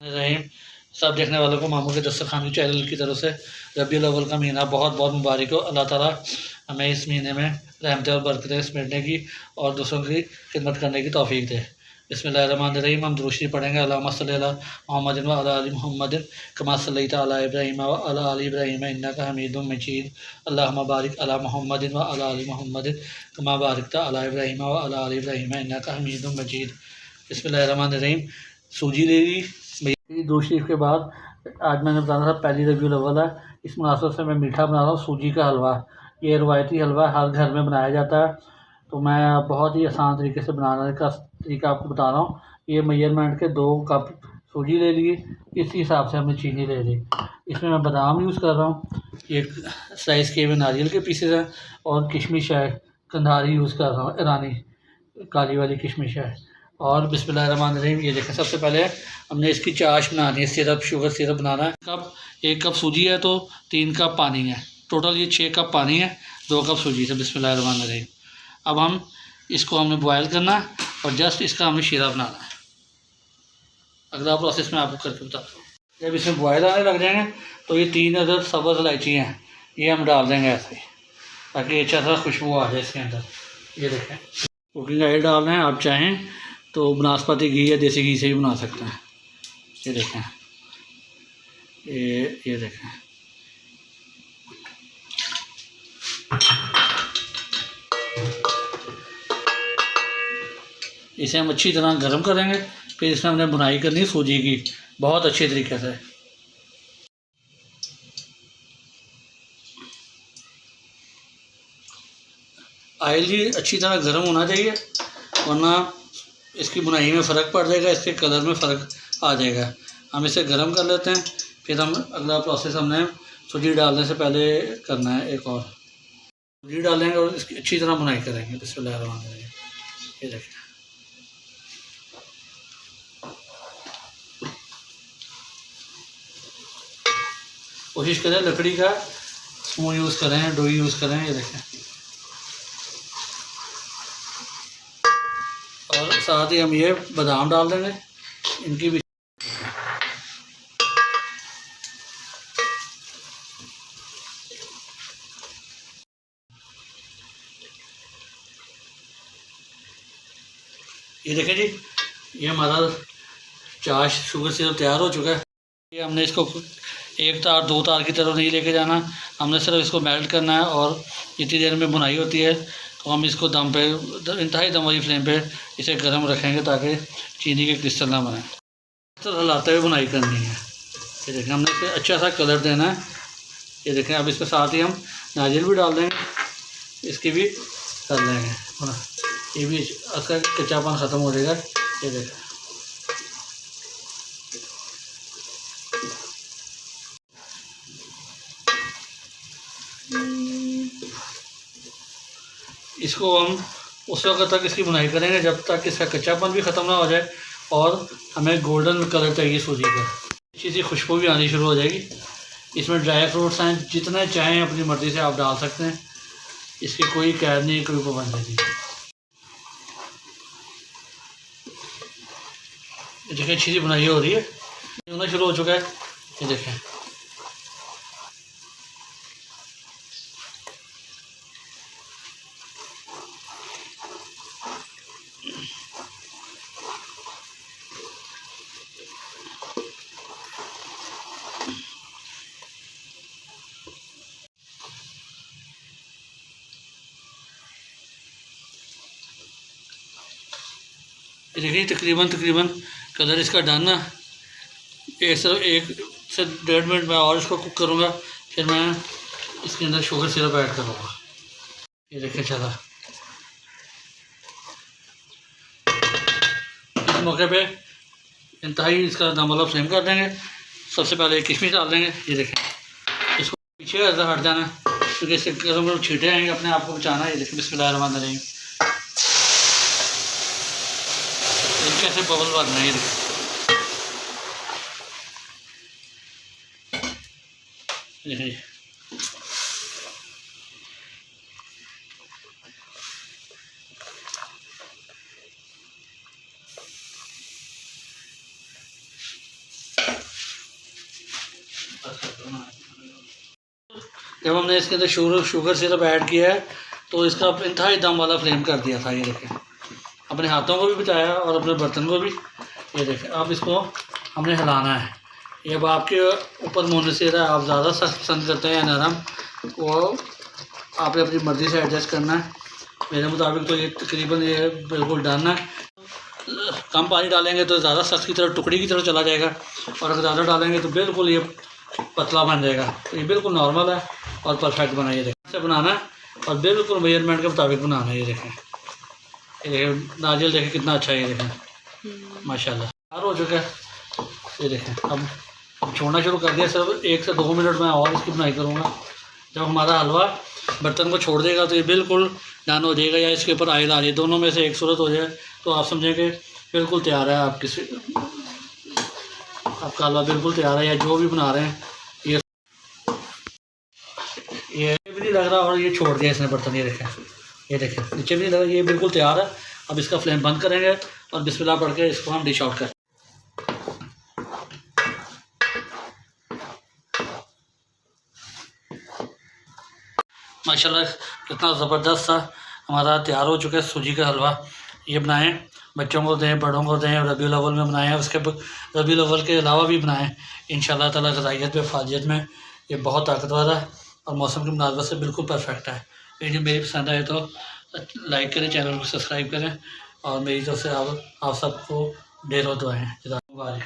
रहीम। सब देखने वालों को मामू के दस्तरखानी चैनल की तरफ से रबीउल अव्वल का महीना बहुत बहुत मुबारक हो। अल्लाह ताला हमें इस महीने में रहमतें और बरकतें समेटने की और दूसरों की खिदमत करने की तौफीक दे। बिस्मिल्लाहिर्रहमानिर्रहीम। हम दुरूद शरीफ पढ़ेंगे। अल्लाहुम्मा सल्लि अला मुहम्मदिन व अला आलि मुहम्मदिन कमा सल्लैता अला इब्राहीम व अला आलि इब्राहीम इन्नका हमीदुम मजीद। अल्लाहुम्मा बारिक अला मुहम्मदिन व अला आलि मुहम्मदिन कमा बारकता अला इब्राहीम व अला आलि इब्राहीम इन्नका हमीदुम मजीद। बिस्मिल्लाहिर्रहमानिर्रहीम। सूजी ले ली दूध शरीफ के बाद आज मैंने बताना था पहली रबीउल अव्वल है। इस मुनासबत से मैं मीठा बना रहा हूँ सूजी का हलवा। ये रवायती हलवा हर घर में बनाया जाता है, तो मैं बहुत ही आसान तरीके से बनाने का तरीका आपको बता रहा हूँ। ये मेजरमेंट के 2 कप सूजी ले लिए, इस हिसाब से हमने चीनी ले ली। इसमें मैं बादाम यूज़ कर रहा हूँ, ये स्लाइस किए हुए नारियल के पीसेस हैं, और किशमिश है कंधारी यूज़ कर रहा हूँ, ईरानी काली वाली किशमिश है। और बिस्मिल्लाहिर्रहमानिर्रहीम। ये देखें, सबसे पहले हमने इसकी चाश बनानी है, सिरप शुगर सिरप बनाना है। 1 कप सूजी है तो 3 कप पानी है, टोटल ये 6 कप पानी है 2 कप सूजी से। बिस्मिल्लाहिर्रहमानिर्रहीम। अब हम इसको हमने बॉयल करना है और जस्ट इसका हमने शीरा बनाना है। अगला प्रोसेस मैं आपको करके बताता हूँ। जब इसमें बॉयल आने लग जाएंगे तो ये 3 अदद सब्ज़ इलायची हैं, ये हम डाल देंगे ऐसे ही, ताकि अच्छा सा खुशबू आ जाए इसके अंदर। ये देखें, कुकिंग ऑयल डाल रहे हैं। आप चाहें तो बनास्पति घी या देसी घी से भी बना सकते हैं। ये देखें, ये देखें, इसे हम अच्छी तरह गर्म करेंगे। फिर इसमें हमने बुनाई करनी है सूजी की बहुत अच्छे तरीके से। ऑयल ही अच्छी तरह गर्म होना चाहिए, वरना इसकी बुनाई में फ़र्क पड़ जाएगा, इसके कलर में फ़र्क आ जाएगा। हम इसे गर्म कर लेते हैं, फिर हम अगला प्रोसेस हमने सूजी डालने से पहले करना है। एक और सूजी डालेंगे और इसकी अच्छी तरह बुनाई करेंगे। बिस्मिल्लाहिर्रहमानिर्रहीम। ये देखें, कोशिश करें लकड़ी का स्पून यूज़ करें, डोई यूज़ करें। ये देखें, और साथ ही हम ये बादाम डाल देंगे, इनकी भी। ये देखें जी, ये हमारा चाश शुगर सिरप तैयार हो चुका है। ये हमने इसको 1 तार 2 तार की तरफ नहीं लेके जाना, हमने सिर्फ इसको मेल्ट करना है। और इतनी देर में बुनाई होती है तो हम इसको दम पे, इंतहाई दम वाली फ्लेम पे इसे गर्म रखेंगे ताकि चीनी के क्रिस्टल ना बने। तो हिलाते हुए बुनाई करनी है। ये देखें, हमने इसे अच्छा सा कलर देना है। ये देखें, अब इसके साथ ही हम नारियल भी डाल देंगे, इसकी भी कर देंगे, ये भी इसका कच्चापन ख़त्म हो जाएगा। ये देखें, इसको हम उस वक्त तक इसकी बुनाई करेंगे जब तक इसका कच्चापन भी ख़त्म ना हो जाए और हमें गोल्डन कलर चाहिए सूजी का। अच्छी सी खुशबू भी आनी शुरू हो जाएगी। इसमें ड्राई फ्रूट्स हैं, जितने चाहें अपनी मर्ज़ी से आप डाल सकते हैं, इसकी कोई कैद नहीं, कोई पाबंदी नहीं। देखिए, अच्छी सी बुनाई हो रही है, होना शुरू हो चुका है। ये देखें, ये देखिए, तकरीबन कलर इसका डन है। एक से 1.5 मिनट में और इसको कुक करूँगा, फिर मैं इसके अंदर शुगर सिरप ऐड करूँगा। ये देखिए, चला इस मौके पे इंतहाई इसका दम वाला फ्लेम कर देंगे। सबसे पहले किशमिश डाल देंगे। ये देखें, इसको पीछे हट जाना क्योंकि इससे गर्म छींटे आएंगे, अपने आप को बचाना है। ये देखिए, बिस्मिल्लाहिर्रहमानिर्रहीम, कैसे बबल बन रहे हैं। ये देखिए, जब हमने इसके अंदर शुगर सिरप ऐड किया है तो इसका इंतहाई दम वाला फ्लेम कर दिया था। ये देखें, अपने हाथों को भी बचाया और अपने बर्तन को भी। ये देखें, अब इसको हमने हिलाना है। ये अब आपके ऊपर मुनहसर है, आप ज़्यादा सख्त पसंद करते हैं या नरम, वो आपने अपनी मर्ज़ी से एडजस्ट करना है। मेरे मुताबिक तो ये तकरीबन ये बिल्कुल डन है। कम पानी डालेंगे तो ज़्यादा सख्त की तरह टुकड़ी की तरह चला जाएगा, और अगर ज़्यादा डालेंगे तो बिल्कुल ये पतला बन जाएगा। तो ये बिल्कुल नॉर्मल है और परफेक्ट बना। ये देखें, से बनाना है और बिल्कुल मेजरमेंट के मुताबिक बनाना है। ये देखें, ये नारियल देखें कितना अच्छा है। ये देखें माशाल्लाह तैयार हो चुका है। ये देखें, अब छोड़ना शुरू कर दिया। सिर्फ 1 से 2 मिनट में और इसकी बनाई करूँगा। जब हमारा हलवा बर्तन को छोड़ देगा तो ये बिल्कुल डन हो जाएगा, या इसके ऊपर आयल आ जाए, दोनों में से एक सूरत हो जाए तो आप समझें कि बिल्कुल तैयार है। आपका हलवा बिल्कुल तैयार है, या जो भी बना रहे हैं। ये भी नहीं लग रहा और ये छोड़ दिया इसने बर्तन। ये देखें नीचे भी नहीं लगा, ये बिल्कुल तैयार है। अब इसका फ्लेम बंद करेंगे और बिस्मिल्लाह पढ़ के इसको हम डिश आउट करें। माशाल्लाह कितना ज़बरदस्त सा हमारा तैयार हो चुका है सूजी का हलवा। ये बनाएं, बच्चों को दें, बड़ों को दें, रबीउल अव्वल में बनाएं, उसके रबीउल अव्वल के अलावा भी बनाएं। इंशाअल्लाह ताला ग़िज़ाइयत में, फाजियत में ये बहुत ताकतवर है और मौसम की मुनासबत से बिल्कुल परफेक्ट है। वीडियो मेरी पसंद आए तो लाइक करें, चैनल को सब्सक्राइब करें, और मेरी तरफ से आप सबको ढेरों दुआएं। मुबारक।